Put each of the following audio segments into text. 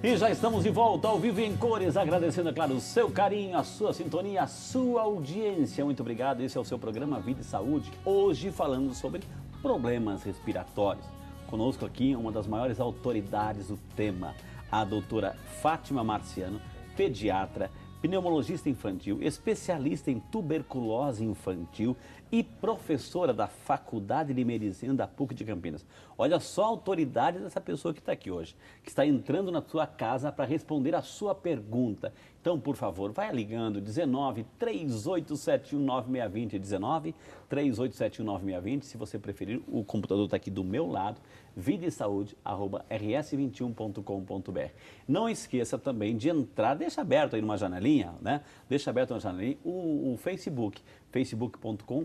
E já estamos de volta ao vivo e em cores, agradecendo, é claro, o seu carinho, a sua sintonia, a sua audiência. Muito obrigado. Esse é o seu programa Vida e Saúde. Hoje falando sobre problemas respiratórios. Conosco aqui uma das maiores autoridades do tema, a doutora Fátima Marciano, pediatra, pneumologista infantil, especialista em tuberculose infantil e professora da Faculdade de Medicina da PUC de Campinas. Olha só a autoridade dessa pessoa que está aqui hoje, que está entrando na sua casa para responder a sua pergunta. Então, por favor, vai ligando 19 3871 9620, 19 3871 9620, se você preferir, o computador está aqui do meu lado, vidaesaude@rs21.com.br. Não esqueça também de entrar, deixa aberto aí numa janelinha, né? Deixa aberto uma janelinha o Facebook, facebook.com/,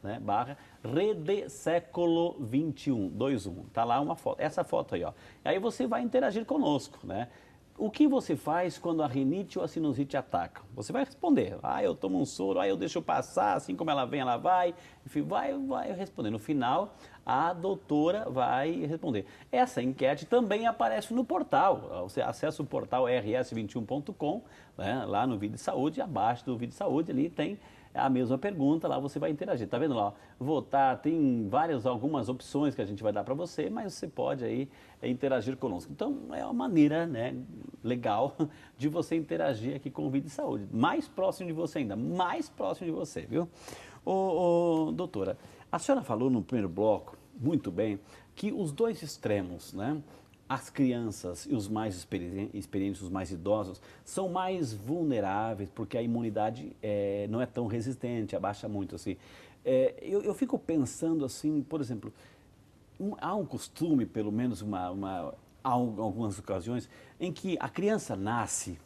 né, Rede Século 21, 21. Tá lá uma foto, essa foto aí, ó. E aí você vai interagir conosco, né? O que você faz quando a rinite ou a sinusite atacam? Você vai responder. Ah, eu tomo um soro, eu deixo passar, assim como ela vem, ela vai. Enfim, vai responder. No final, a doutora vai responder. Essa enquete também aparece no portal. Você acessa o portal rs21.com, né, lá no Vida e Saúde, abaixo do Vida e Saúde, ali tem a mesma pergunta, lá você vai interagir. Tá vendo lá? Votar, tem algumas opções que a gente vai dar para você, mas você pode aí interagir conosco. Então, é uma maneira, né, legal de você interagir aqui com o Vida e Saúde. Mais próximo de você ainda, mais próximo de você, viu? Doutora, a senhora falou no primeiro bloco, muito bem, que os dois extremos, né? As crianças e os mais experientes, os mais idosos, são mais vulneráveis porque a imunidade não é tão resistente, abaixa muito, assim. Eu fico pensando assim, por exemplo, há um costume, pelo menos há algumas ocasiões, em que a criança nasce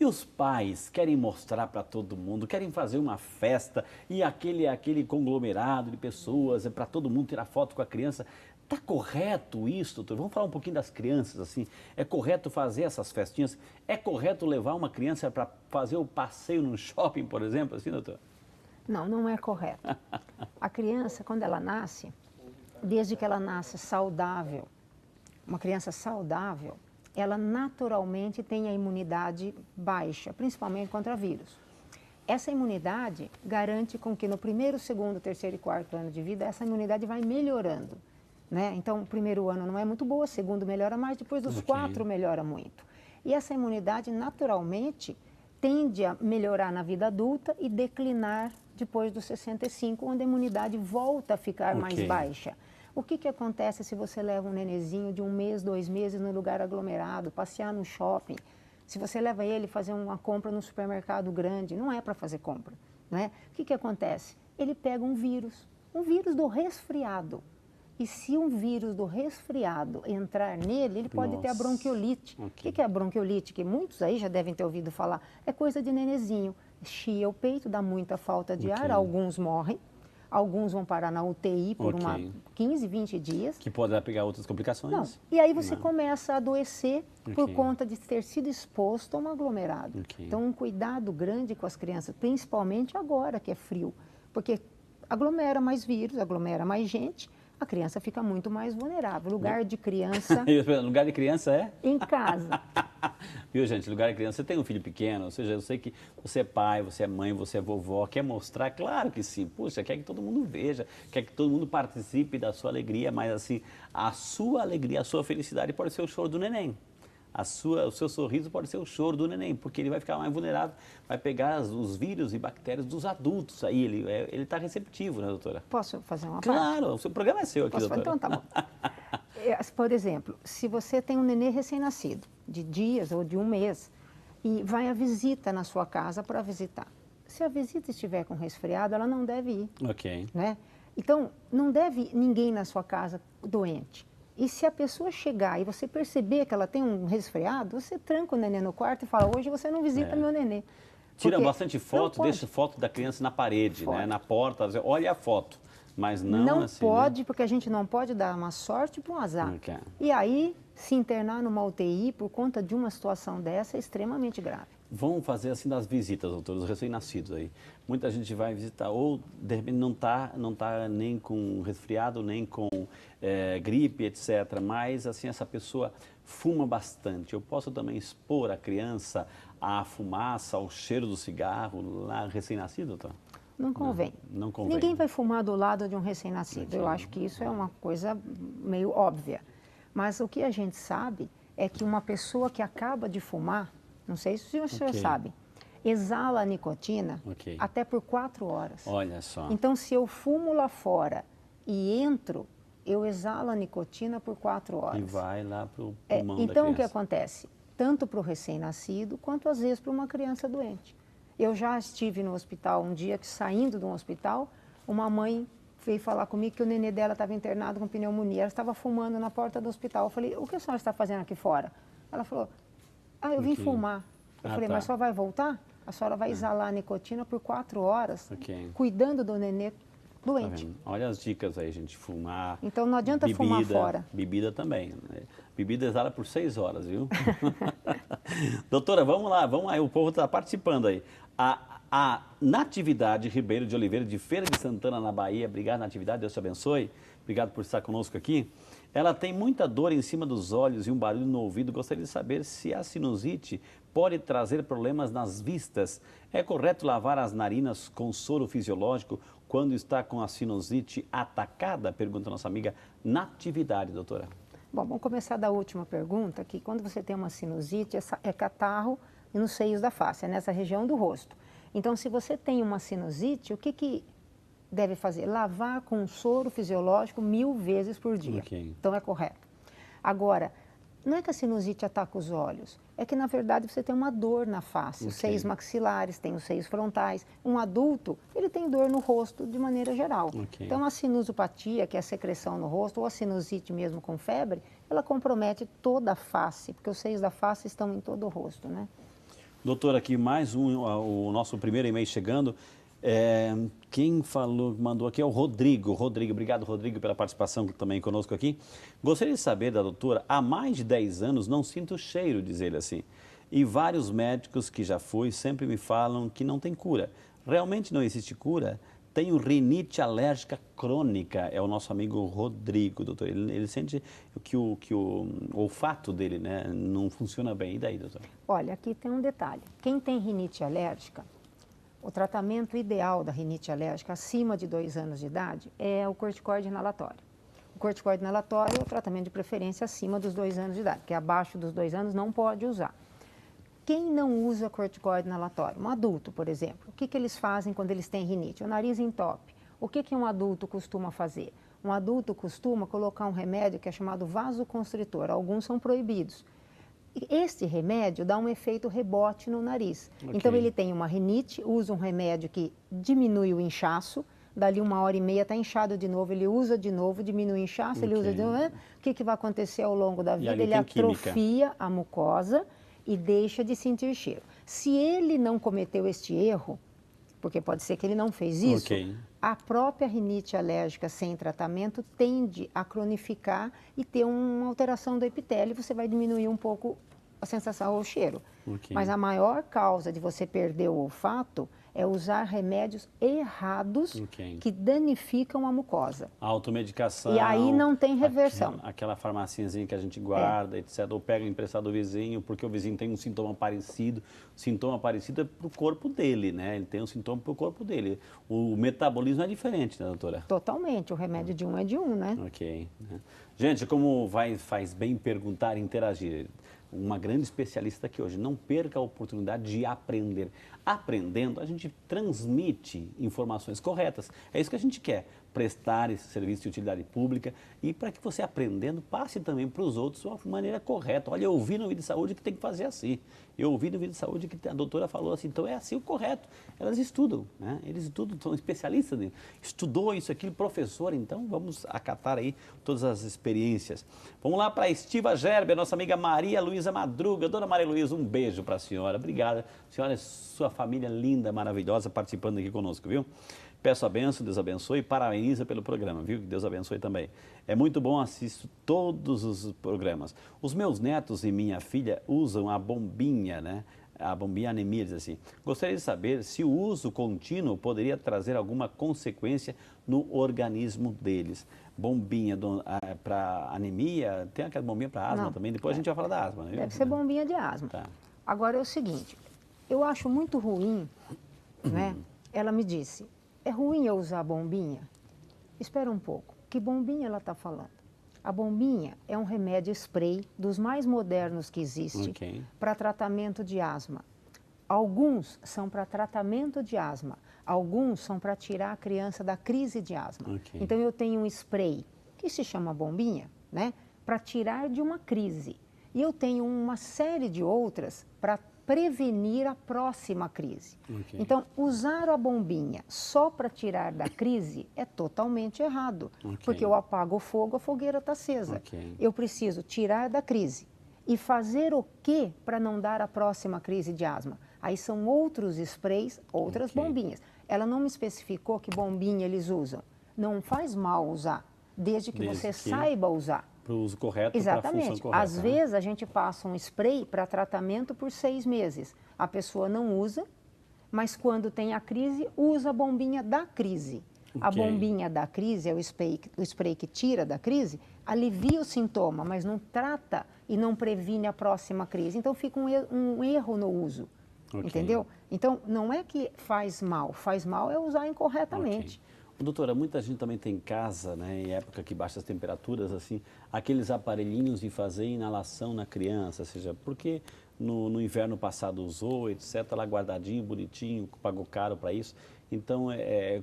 e os pais querem mostrar para todo mundo, querem fazer uma festa e aquele conglomerado de pessoas, para todo mundo tirar foto com a criança. Está correto isso, doutor? Vamos falar um pouquinho das crianças, assim. É correto fazer essas festinhas? É correto levar uma criança para fazer o passeio no shopping, por exemplo, assim, doutor? Não, não é correto. A criança, quando ela nasce, desde que ela nasce saudável, uma criança saudável, ela naturalmente tem a imunidade baixa, principalmente contra vírus. Essa imunidade garante com que no primeiro, segundo, terceiro e quarto ano de vida, essa imunidade vai melhorando. Né? Então, o primeiro ano não é muito boa, o segundo melhora mais, depois dos 4 melhora muito. E essa imunidade, naturalmente, tende a melhorar na vida adulta e declinar depois dos 65, onde a imunidade volta a ficar mais baixa. O que acontece se você leva um nenezinho de 1 mês, 2 meses no lugar aglomerado, passear no shopping? Se você leva ele fazer uma compra no supermercado grande, não é para fazer compra. Né? O que acontece? Ele pega um vírus do resfriado. E se um vírus do resfriado entrar nele, ele pode ter a bronquiolite. O que é a bronquiolite? Que muitos aí já devem ter ouvido falar. É coisa de nenezinho. Chia o peito, dá muita falta de ar, alguns morrem, alguns vão parar na UTI por 15, 20 dias. Que pode pegar outras complicações. Não. E aí você começa a adoecer por conta de ter sido exposto a um aglomerado. Então, um cuidado grande com as crianças, principalmente agora que é frio. Porque aglomera mais vírus, aglomera mais gente, a criança fica muito mais vulnerável. Lugar de criança... Lugar de criança é? Em casa. Viu, gente? Lugar de criança. Você tem um filho pequeno, ou seja, eu sei que você é pai, você é mãe, você é vovó, quer mostrar? Claro que sim. Puxa, quer que todo mundo veja, quer que todo mundo participe da sua alegria, mas assim, a sua alegria, a sua felicidade pode ser o choro do neném. O seu sorriso pode ser o choro do neném, porque ele vai ficar mais vulnerável, vai pegar os vírus e bactérias dos adultos. Aí ele está receptivo, né, doutora? Posso fazer uma parte? Claro, o seu programa é seu aqui, doutora. Então tá bom. Por exemplo, se você tem um nenê recém-nascido, de dias ou de 1 mês, e vai à visita na sua casa para visitar. Se a visita estiver com resfriado, ela não deve ir. Né? Então, não deve ninguém na sua casa doente. E se a pessoa chegar e você perceber que ela tem um resfriado, você tranca o nenê no quarto e fala, hoje você não visita meu nenê. Tira bastante foto, deixa foto da criança na parede, né, na porta, olha a foto. Mas não assim, pode, né? Porque a gente não pode dar uma sorte para um azar. E aí, se internar numa UTI por conta de uma situação dessa é extremamente grave. Vamos fazer assim das visitas, doutor, os recém-nascidos aí. Muita gente vai visitar ou de repente não tá nem com resfriado, nem com gripe, etc. Mas assim, essa pessoa fuma bastante. Eu posso também expor a criança à fumaça, ao cheiro do cigarro lá recém-nascido, doutor? Não convém. Não convém. Ninguém vai fumar do lado de um recém-nascido. Eu acho que isso é uma coisa meio óbvia. Mas o que a gente sabe é que uma pessoa que acaba de fumar, não sei se o senhor sabe, exala a nicotina até por 4 horas. Olha só. Então, se eu fumo lá fora e entro, eu exalo a nicotina por 4 horas. E vai lá para o pulmão da então, criança. o que acontece? Tanto para o recém-nascido, quanto às vezes para uma criança doente. Eu já estive no hospital um dia que, saindo de um hospital, uma mãe veio falar comigo que o nenê dela estava internado com pneumonia. Ela estava fumando na porta do hospital. Eu falei, o que a senhora está fazendo aqui fora? Ela falou, eu vim fumar. Eu falei, mas só vai voltar? A senhora vai exalar a nicotina por 4 horas, cuidando do nenê doente. Tá, olha as dicas aí, gente. Fumar. Então não adianta fumar fora. Bebida também. Né? Bebida exala por 6 horas, viu? Doutora, vamos lá. O povo está participando aí. A Natividade Ribeiro de Oliveira, de Feira de Santana, na Bahia. Obrigado, Natividade. Deus te abençoe. Obrigado por estar conosco aqui. Ela tem muita dor em cima dos olhos e um barulho no ouvido. Gostaria de saber se a sinusite pode trazer problemas nas vistas. É correto lavar as narinas com soro fisiológico quando está com a sinusite atacada? Pergunta nossa amiga Natividade, doutora. Bom, vamos começar da última pergunta, que quando você tem uma sinusite, é catarro nos seios da face, é nessa região do rosto. Então, se você tem uma sinusite, o que deve fazer? Lavar com soro fisiológico 1000 vezes por dia. Então, é correto. Agora, não é que a sinusite ataca os olhos, é que, na verdade, você tem uma dor na face. Os seios maxilares, tem os seios frontais. Um adulto, ele tem dor no rosto de maneira geral. Então, a sinusopatia, que é a secreção no rosto, ou a sinusite mesmo com febre, ela compromete toda a face, porque os seios da face estão em todo o rosto, né? Doutor, aqui mais o nosso primeiro e-mail chegando. Quem mandou aqui é o Rodrigo. Obrigado, Rodrigo, pela participação também conosco aqui. Gostaria de saber da doutora, há mais de 10 anos não sinto cheiro, diz ele assim. E vários médicos que já fui sempre me falam que não tem cura. Realmente não existe cura? Tenho rinite alérgica crônica, é o nosso amigo Rodrigo, doutor. Ele sente que o olfato dele, né, não funciona bem. E daí, doutor? Olha, aqui tem um detalhe. Quem tem rinite alérgica, o tratamento ideal da rinite alérgica acima de 2 anos de idade é o corticoide inalatório. O corticoide inalatório é o tratamento de preferência acima dos 2 anos de idade, porque abaixo dos 2 anos não pode usar. Quem não usa corticoide inalatório? Um adulto, por exemplo. O que eles fazem quando eles têm rinite? O nariz entope. O que um adulto costuma fazer? Um adulto costuma colocar um remédio que é chamado vasoconstritor. Alguns são proibidos. Este remédio dá um efeito rebote no nariz. Então, ele tem uma rinite, usa um remédio que diminui o inchaço, dali 1h30 está inchado de novo, ele usa de novo, diminui o inchaço, ele usa de novo. O que vai acontecer ao longo da vida? Ele atrofia a mucosa e deixa de sentir cheiro. Se ele não cometeu este erro, porque pode ser que ele não fez isso, a própria rinite alérgica sem tratamento tende a cronificar e ter uma alteração do epitélio, você vai diminuir um pouco a sensação ou o cheiro. Mas a maior causa de você perder o olfato é usar remédios errados que danificam a mucosa. A automedicação. E aí não tem reversão. Aquela farmaciazinha que a gente guarda, etc. Ou pega emprestado do vizinho, porque o vizinho tem um sintoma parecido. Sintoma parecido é para o corpo dele, né? Ele tem um sintoma para o corpo dele. O metabolismo é diferente, né, doutora? Totalmente. O remédio de um é de um, né? Gente, como faz bem perguntar e interagir. Uma grande especialista aqui hoje. Não perca a oportunidade de aprender. Aprendendo, a gente transmite informações corretas. É isso que a gente quer. Prestar esse serviço de utilidade pública e para que você aprendendo, passe também para os outros de uma maneira correta. Olha, eu ouvi no Vida de Saúde que tem que fazer assim. Eu ouvi no Vida de Saúde que a doutora falou assim, então é assim o correto. Elas estudam, né? Eles estudam, são especialistas, estudou isso aqui, professor, então vamos acatar aí todas as experiências. Vamos lá para a Estiva Gerber, nossa amiga Maria Luísa Madruga. Dona Maria Luísa, um beijo para a senhora. Obrigada. Senhora, sua família linda, maravilhosa, participando aqui conosco, viu? Peço a bênção, Deus abençoe e parabeniza pelo programa, viu? Que Deus abençoe também. É muito bom, assisto todos os programas. Os meus netos e minha filha usam a bombinha, né? a bombinha anemia, diz assim. Gostaria de saber se o uso contínuo poderia trazer alguma consequência no organismo deles. Bombinha para anemia, tem aquela bombinha para asma também, depois a gente vai falar da asma. Né? Deve ser bombinha de asma. Tá. Agora é o seguinte, eu acho muito ruim, né? Ela me disse, é ruim eu usar bombinha? Espera um pouco, que bombinha ela está falando? A bombinha é um remédio spray dos mais modernos que existe para tratamento de asma. Alguns são para tratamento de asma, alguns são para tirar a criança da crise de asma. Então eu tenho um spray que se chama bombinha, né, para tirar de uma crise. E eu tenho uma série de outras para prevenir a próxima crise. Então, usar a bombinha só para tirar da crise é totalmente errado, porque eu apago o fogo, a fogueira está acesa. Eu preciso tirar da crise. E fazer o quê para não dar a próxima crise de asma? Aí são outros sprays, outras bombinhas. Ela não me especificou que bombinha eles usam. Não faz mal usar, desde que você saiba usar. Para o uso correto, exatamente. Para a função correta. Às vezes a gente passa um spray para tratamento por 6 meses. A pessoa não usa, mas quando tem a crise, usa a bombinha da crise. A bombinha da crise é o spray que tira da crise, alivia o sintoma, mas não trata e não previne a próxima crise. Então fica um erro no uso, entendeu? Então não é que faz mal é usar incorretamente. Doutora, muita gente também tem em casa, né, em época que baixas temperaturas, assim, aqueles aparelhinhos de fazer inalação na criança, ou seja, porque no inverno passado usou, etc., lá guardadinho, bonitinho, pagou caro para isso. Então,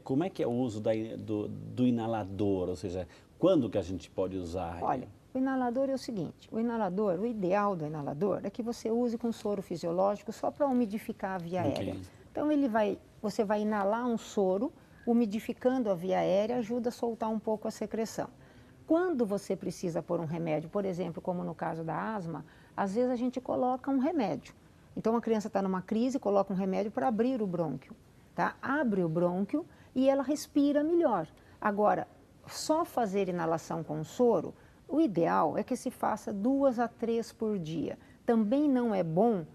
como é que é o uso do inalador, ou seja, quando que a gente pode usar? Olha, o inalador é o seguinte, o ideal do inalador é que você use com soro fisiológico só para umidificar a via aérea. Então, você vai inalar um soro, umidificando a via aérea, ajuda a soltar um pouco a secreção. Quando você precisa pôr um remédio, por exemplo, como no caso da asma, às vezes a gente coloca um remédio. Então a criança está numa crise, coloca um remédio para abrir o brônquio. Tá? Abre o brônquio e ela respira melhor. Agora, só fazer inalação com soro, o ideal é que se faça 2 a 3 por dia. Também não é bom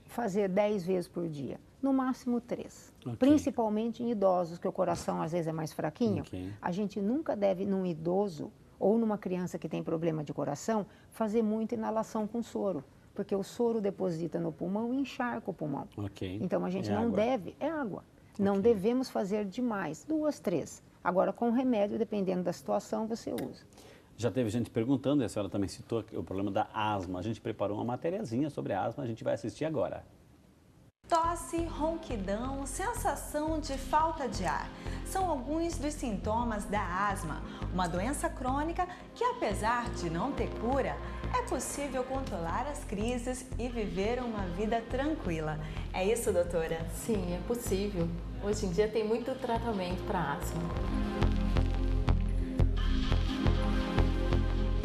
fazer 10 vezes por dia. No máximo 3. Principalmente em idosos, que o coração às vezes é mais fraquinho. A gente nunca deve, num idoso ou numa criança que tem problema de coração, fazer muita inalação com soro. Porque o soro deposita no pulmão e encharca o pulmão. Então a gente não deve, é água. Não devemos fazer demais, 2, 3. Agora com remédio, dependendo da situação, você usa. Já teve gente perguntando, e a senhora também citou o problema da asma. A gente preparou uma matériazinha sobre a asma, a gente vai assistir agora. Tosse, ronquidão, sensação de falta de ar são alguns dos sintomas da asma, uma doença crônica que, apesar de não ter cura, é possível controlar as crises e viver uma vida tranquila. É isso, doutora? Sim, é possível. Hoje em dia tem muito tratamento para asma.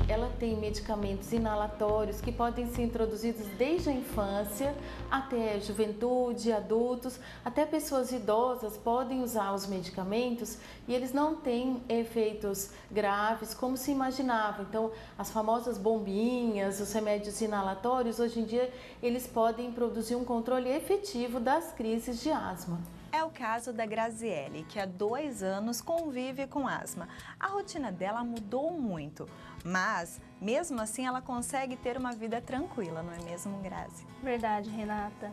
Ela tem medicamentos inalatórios que podem ser introduzidos desde a infância até a juventude, adultos, até pessoas idosas podem usar os medicamentos e eles não têm efeitos graves como se imaginava. Então, as famosas bombinhas, os remédios inalatórios, hoje em dia eles podem produzir um controle efetivo das crises de asma. É o caso da Graziele, que há 2 anos convive com asma. A rotina dela mudou muito, mas mesmo assim ela consegue ter uma vida tranquila, não é mesmo, Grazi? Verdade, Renata.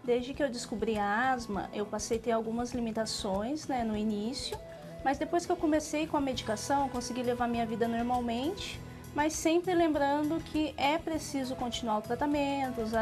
Desde que eu descobri a asma, eu passei a ter algumas limitações, né, no início, mas depois que eu comecei com a medicação, eu consegui levar minha vida normalmente, mas sempre lembrando que é preciso continuar o tratamento, usar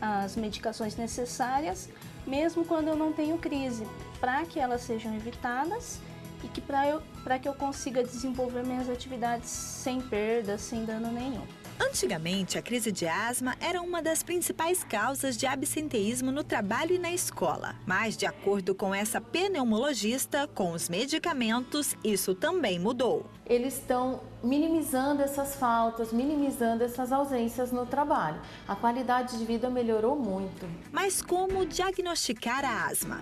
as medicações necessárias, mesmo quando eu não tenho crise, para que elas sejam evitadas e que para que eu consiga desenvolver minhas atividades sem perda, sem dano nenhum. Antigamente, a crise de asma era uma das principais causas de absenteísmo no trabalho e na escola. Mas, de acordo com essa pneumologista, com os medicamentos, isso também mudou. Eles estão minimizando essas faltas, minimizando essas ausências no trabalho. A qualidade de vida melhorou muito. Mas como diagnosticar a asma?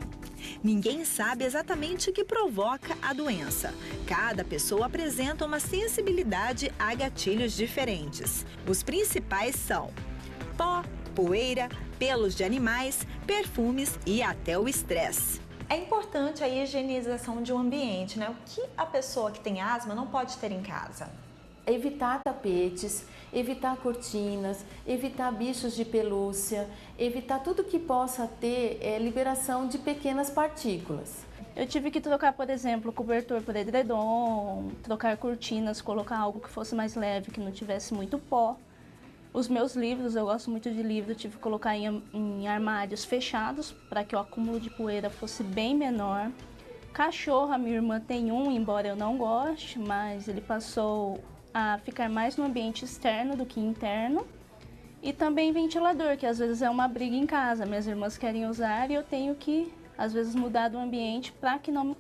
Ninguém sabe exatamente o que provoca a doença. Cada pessoa apresenta uma sensibilidade a gatilhos diferentes. Os principais são pó, poeira, pelos de animais, perfumes e até o estresse. É importante a higienização de um ambiente, né? O que a pessoa que tem asma não pode ter em casa? Evitar tapetes, evitar cortinas, evitar bichos de pelúcia, evitar tudo que possa ter liberação de pequenas partículas. Eu tive que trocar, por exemplo, cobertor por edredom, trocar cortinas, colocar algo que fosse mais leve, que não tivesse muito pó. Os meus livros, eu gosto muito de livro, tive que colocar em armários fechados para que o acúmulo de poeira fosse bem menor. Cachorro, a minha irmã tem um, embora eu não goste, mas ele passou a ficar mais no ambiente externo do que interno. E também ventilador, que às vezes é uma briga em casa. Minhas irmãs querem usar e eu tenho que, às vezes, mudar do ambiente para que não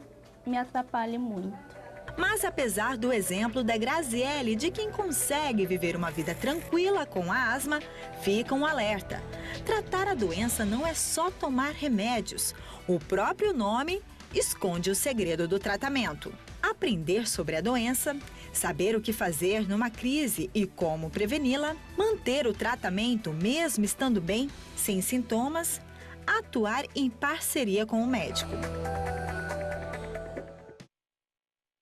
me atrapalhe muito. Mas apesar do exemplo da Graziele de quem consegue viver uma vida tranquila com a asma, fica um alerta. Tratar a doença não é só tomar remédios. O próprio nome esconde o segredo do tratamento. Aprender sobre a doença, saber o que fazer numa crise e como preveni-la, manter o tratamento mesmo estando bem, sem sintomas, atuar em parceria com o médico.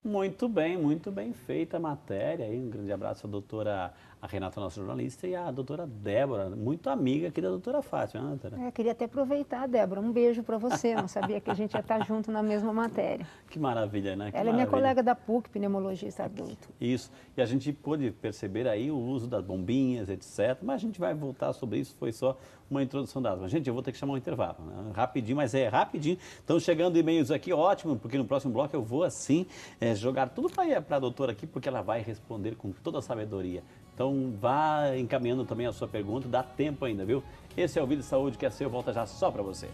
Muito bem feita a matéria. Aí, um grande abraço à doutora Renata, nossa jornalista, e à doutora Débora, muito amiga aqui da doutora Fátima, né, doutora? Queria até aproveitar, Débora, um beijo para você. Não sabia que a gente ia estar junto na mesma matéria. Que maravilha, né? Que Ela é minha maravilha. colega da PUC, pneumologista adulto. Isso, e a gente pôde perceber aí o uso das bombinhas, etc. Mas a gente vai voltar sobre isso, foi só uma introdução da asma. Gente, eu vou ter que chamar um intervalo, né? Rapidinho, mas é rapidinho. Estão chegando e-mails aqui, ótimo, porque no próximo bloco eu vou assim jogar tudo para a doutora aqui, porque ela vai responder com toda a sabedoria. Então vá encaminhando também a sua pergunta, dá tempo ainda, viu? Esse é o Vídeo de Saúde, que é seu, volta já só para você.